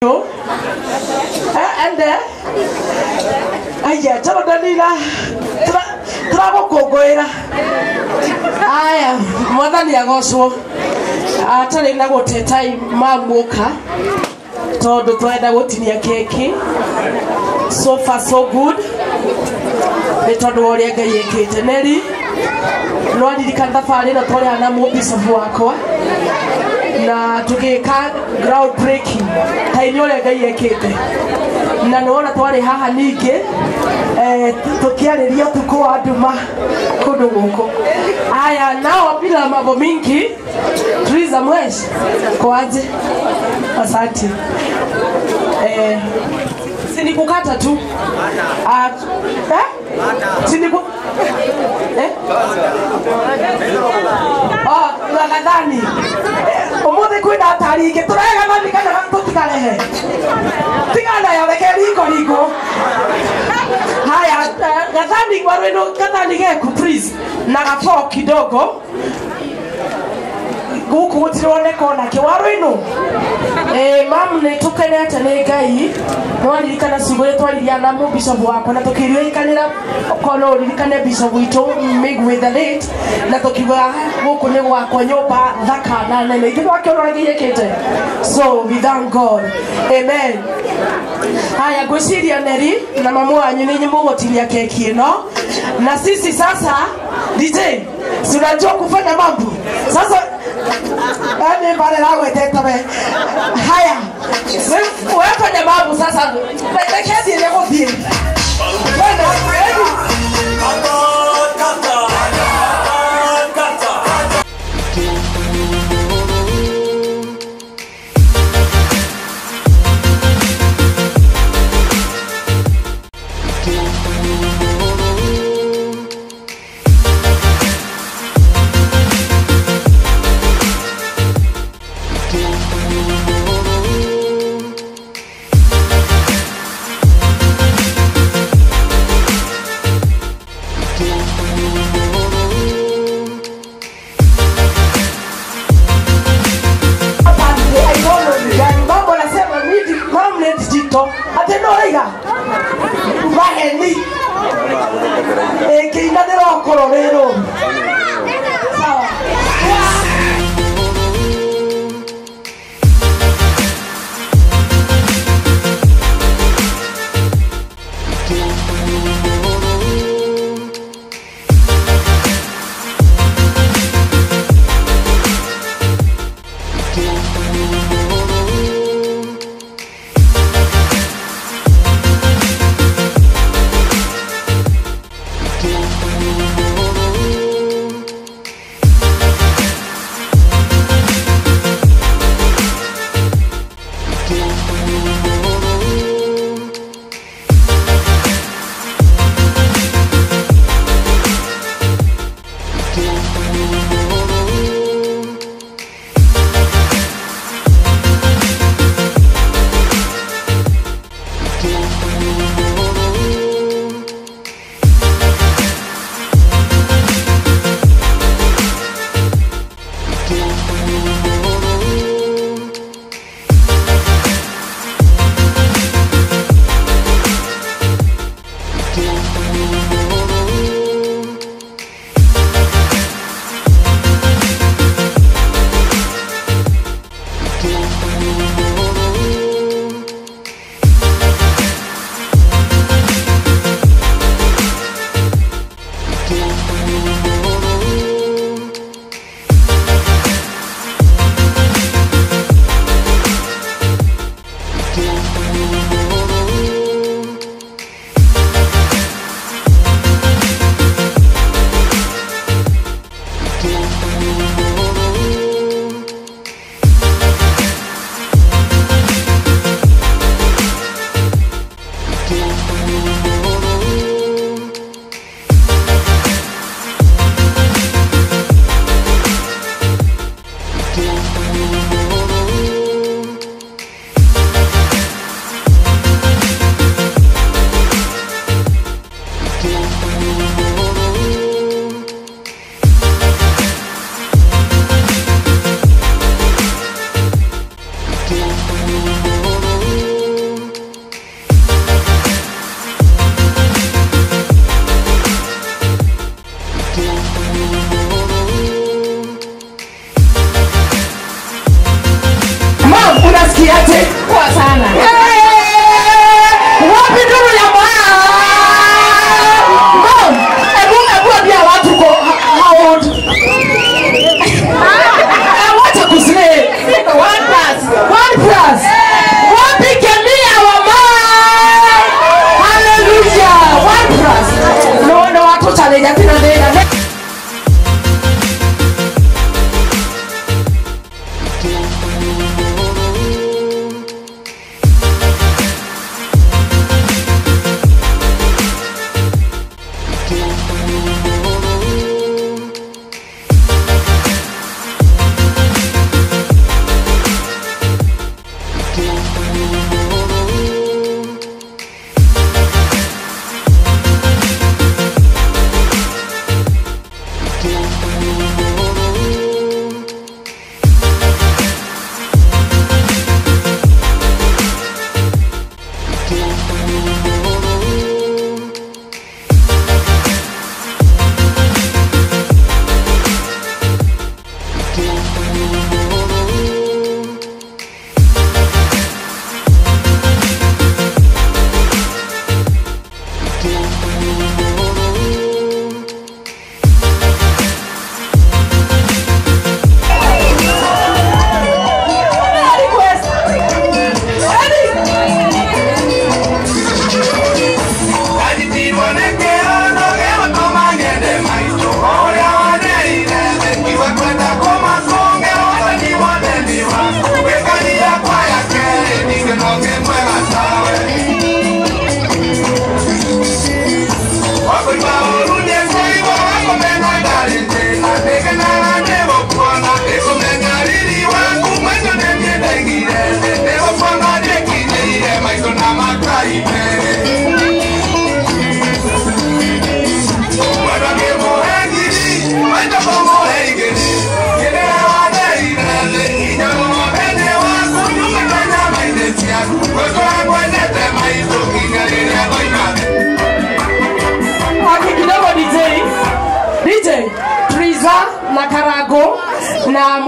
And aya taradanira turagokongoira aya mwathani agocwo atari na guteta mamuka tondu twenda gutinia keki so far so good ni tondu uria Ngai ekite Nelly no ndirikana thabari no twari hana mubicofu wakwa na tugika ground breaking taini uria Ngai ekite na nona twari haha ningi tukiariria tuko wa nduma kundu guku aya nao bila mambo mingi tuliza mweshi kwaje asante sinikukata tu siniku Lagadani umuthi kwina tarike turega nani kana tutikarehe tigana ya wekeri iko haya Gadani wareno Gadani geku please na gapo kidogo guku gutirone kona kiwaro mam ne tukenete ne Ngai no ndirikana sugure twariria na mu bishop wako na tukirio ikanira kono ndirikane bishop wito mig with the late na tukiwa guku ne gwako nyumba thaka na nene ithu akiona giyekete so we thank God amen. Haya gwiciria Nelly na mamu wanyu ni nyimbo gotiria keki ino na sisi sasa DJ tunajua kufanya mambo sasa ane pale la weteta be haya wewe fanya mambo sasa lekezi ile gothie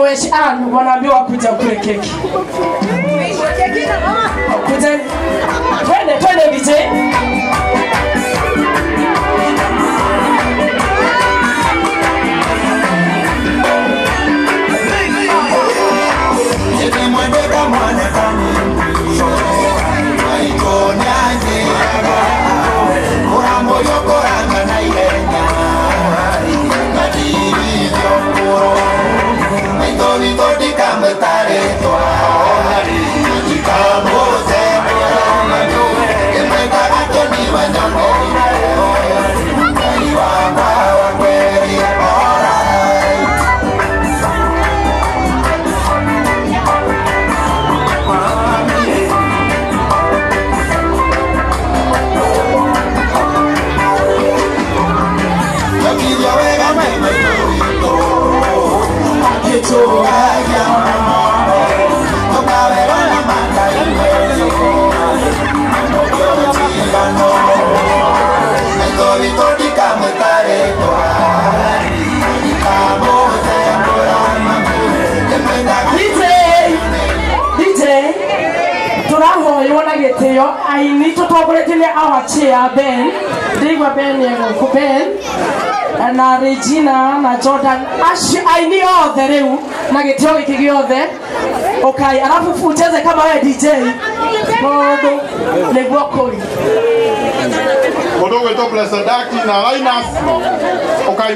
weshi wanaambiwa kuja kule keki. Kuja twende DJ. I need to talk about our chair, Ben. They were Ben, and Regina, and Jordan. I need all the new. Nagetio, if you there. Okay, and after food, just come out DJ. They walk on. Although we don't bless the dark in our lineup, okay,